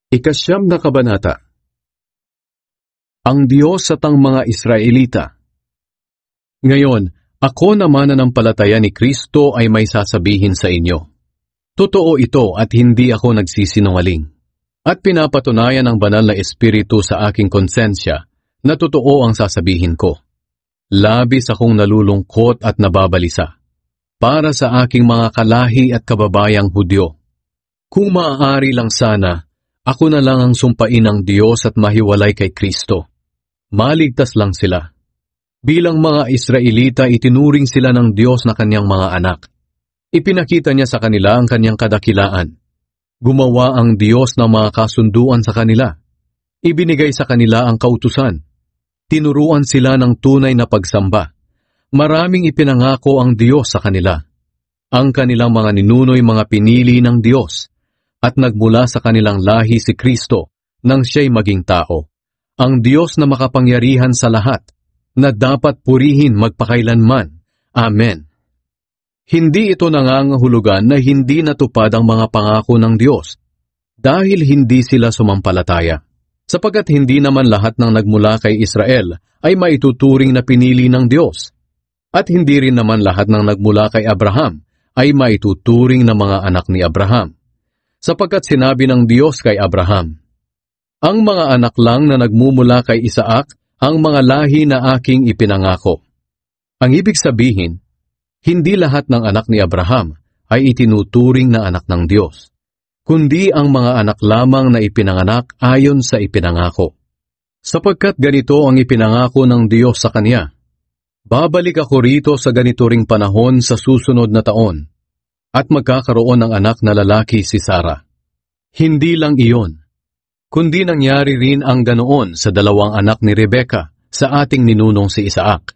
Ikasyam na kabanata. Ang Diyos at ang mga Israelita. Ngayon, ako na mananampalataya ni Kristo ay may sasabihin sa inyo. Totoo ito at hindi ako nagsisinungaling. At pinapatunayan ng banal na Espiritu sa aking konsensya na totoo ang sasabihin ko. Labis akong nalulungkot at nababalisa para sa aking mga kalahi at kababayang Hudyo. Kung maaari lang sana, ako na lang ang sumpain ng Diyos at mahiwalay kay Kristo. Maligtas lang sila. Bilang mga Israelita, itinuring sila ng Diyos na kanyang mga anak. Ipinakita niya sa kanila ang kanyang kadakilaan. Gumawa ang Diyos ng mga kasunduan sa kanila. Ibinigay sa kanila ang kautusan. Tinuruan sila ng tunay na pagsamba. Maraming ipinangako ang Diyos sa kanila. Ang kanilang mga ninuno'y mga pinili ng Diyos. At nagmula sa kanilang lahi si Kristo nang siya'y maging tao. Ang Diyos na makapangyarihan sa lahat, na dapat purihin magpakailanman. Amen. Hindi ito nangangahulugan na hindi natupad ang mga pangako ng Diyos, dahil hindi sila sumampalataya. Sapagkat hindi naman lahat ng nagmula kay Israel ay maituturing na pinili ng Diyos. At hindi rin naman lahat ng nagmula kay Abraham ay maituturing na mga anak ni Abraham. Sapagkat sinabi ng Diyos kay Abraham, ang mga anak lang na nagmumula kay Isaac ang mga lahi na aking ipinangako. Ang ibig sabihin, hindi lahat ng anak ni Abraham ay itinuturing na anak ng Diyos, kundi ang mga anak lamang na ipinanganak ayon sa ipinangako. Sapagkat ganito ang ipinangako ng Diyos sa kanya, babalik ako rito sa ganito ring panahon sa susunod na taon, at magkakaroon ng anak na lalaki si Sarah. Hindi lang iyon, kundi nangyari rin ang ganoon sa dalawang anak ni Rebecca sa ating ninunong si Isaac.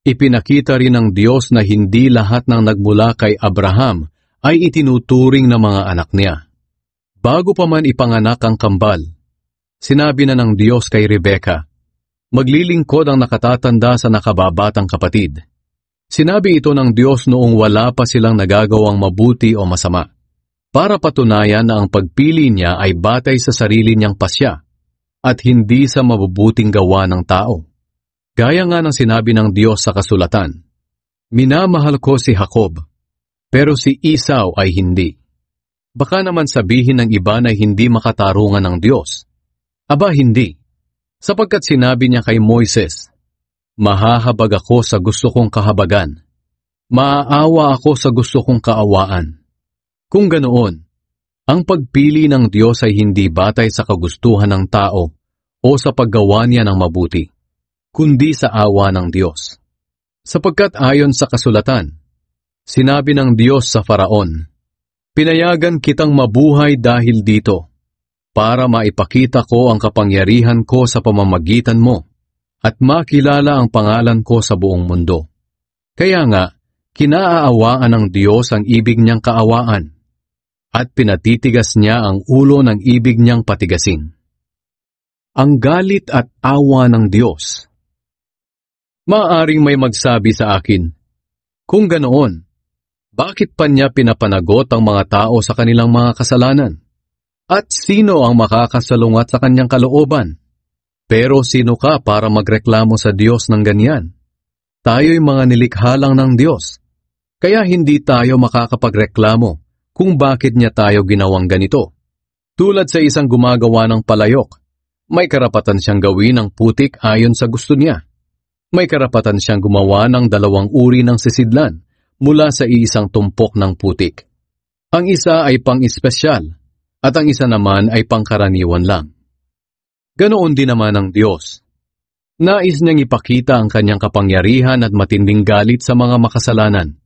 Ipinakita rin ng Diyos na hindi lahat ng nagmula kay Abraham ay itinuturing na mga anak niya. Bago pa man ipanganak ang kambal, sinabi na ng Diyos kay Rebecca, maglilingkod ang nakatatanda sa nakababatang kapatid. Sinabi ito ng Diyos noong wala pa silang nagagawang mabuti o masama, para patunayan na ang pagpili niya ay batay sa sarili niyang pasya at hindi sa mabubuting gawa ng tao. Gaya nga ng sinabi ng Diyos sa kasulatan, minamahal ko si Jacob, pero si Esau ay hindi. Baka naman sabihin ng iba na hindi makatarungan ng Diyos. Aba hindi, sapagkat sinabi niya kay Moises, mahahabag ako sa gusto kong kahabagan. Maaawa ako sa gusto kong kaawaan. Kung ganoon, ang pagpili ng Diyos ay hindi batay sa kagustuhan ng tao o sa paggawa niya ng mabuti, kundi sa awa ng Diyos. Sapagkat ayon sa kasulatan, sinabi ng Diyos sa Faraon, pinayagan kitang mabuhay dahil dito, para maipakita ko ang kapangyarihan ko sa pamamagitan mo, at makilala ang pangalan ko sa buong mundo. Kaya nga, kinaaawaan ng Diyos ang ibig niyang kaawaan, at pinatitigas niya ang ulo ng ibig niyang patigasin. Ang galit at awa ng Diyos. Maaaring may magsabi sa akin, kung ganoon, bakit pa niya pinapanagot ang mga tao sa kanilang mga kasalanan? At sino ang makakasalungat sa kanyang kalooban? Pero sino ka para magreklamo sa Diyos ng ganyan? Tayo'y mga nilikha lang ng Diyos, kaya hindi tayo makakapagreklamo kung bakit niya tayo ginawang ganito. Tulad sa isang gumagawa ng palayok, may karapatan siyang gawin ang putik ayon sa gusto niya. May karapatan siyang gumawa ng dalawang uri ng sisidlan mula sa iisang tumpok ng putik. Ang isa ay pang-espesyal at ang isa naman ay pangkaraniwan lang. Ganoon din naman ang Diyos. Nais niyang ipakita ang kanyang kapangyarihan at matinding galit sa mga makasalanan.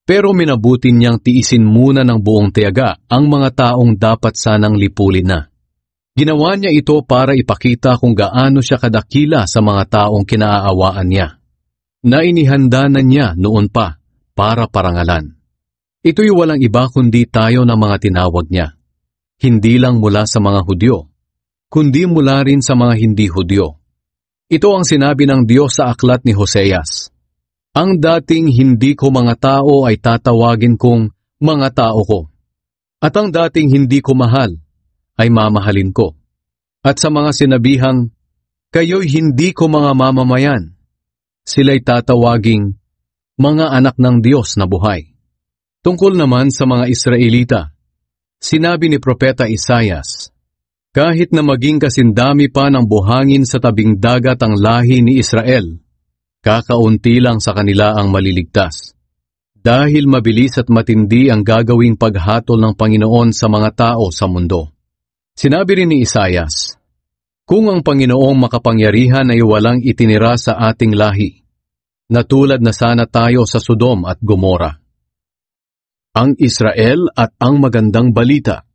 Pero minabuti niyang tiisin muna ng buong tiyaga ang mga taong dapat sanang lipulin na. Ginawa niya ito para ipakita kung gaano siya kadakila sa mga taong kinaaawaan niya, na inihanda na niya noon pa para parangalan. Ito'y walang iba kundi tayo na mga tinawag niya, hindi lang mula sa mga Hudyo, kundi mula rin sa mga hindi Hudyo. Ito ang sinabi ng Diyos sa aklat ni Hoseas. Ang dating hindi ko mga tao ay tatawagin kong mga tao ko. At ang dating hindi ko mahal ay mamahalin ko. At sa mga sinabihang, kayo'y hindi ko mga mamamayan, sila'y tatawaging mga anak ng Diyos na buhay. Tungkol naman sa mga Israelita, sinabi ni Propeta Isaias, kahit na maging kasindami pa ng buhangin sa tabing dagat ang lahi ni Israel, kakaunti lang sa kanila ang maliligtas. Dahil mabilis at matindi ang gagawing paghatol ng Panginoon sa mga tao sa mundo. Sinabi rin ni Isaias, kung ang Panginoong makapangyarihan ay walang itinira sa ating lahi, na tulad na sana tayo sa Sodom at Gomora. Ang Israel at ang magandang balita.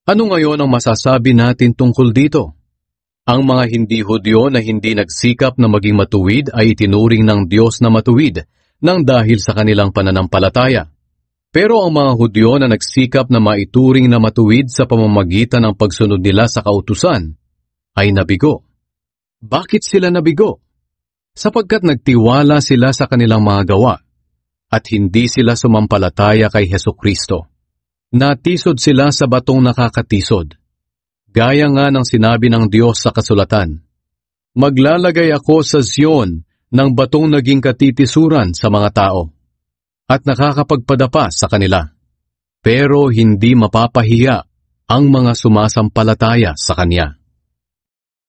Ano ngayon ang masasabi natin tungkol dito? Ang mga hindi Hudyo na hindi nagsikap na maging matuwid ay itinuring ng Diyos na matuwid nang dahil sa kanilang pananampalataya. Pero ang mga Hudyo na nagsikap na maituring na matuwid sa pamamagitan ng pagsunod nila sa kautusan ay nabigo. Bakit sila nabigo? Sapagkat nagtiwala sila sa kanilang mga gawa at hindi sila sumampalataya kay Hesukristo. Natisod sila sa batong nakakatisod. Gaya nga ng sinabi ng Diyos sa kasulatan, maglalagay ako sa Zion ng batong naging katitisuran sa mga tao at nakakapagpadapa sa kanila. Pero hindi mapapahiya ang mga sumasampalataya sa Kanya.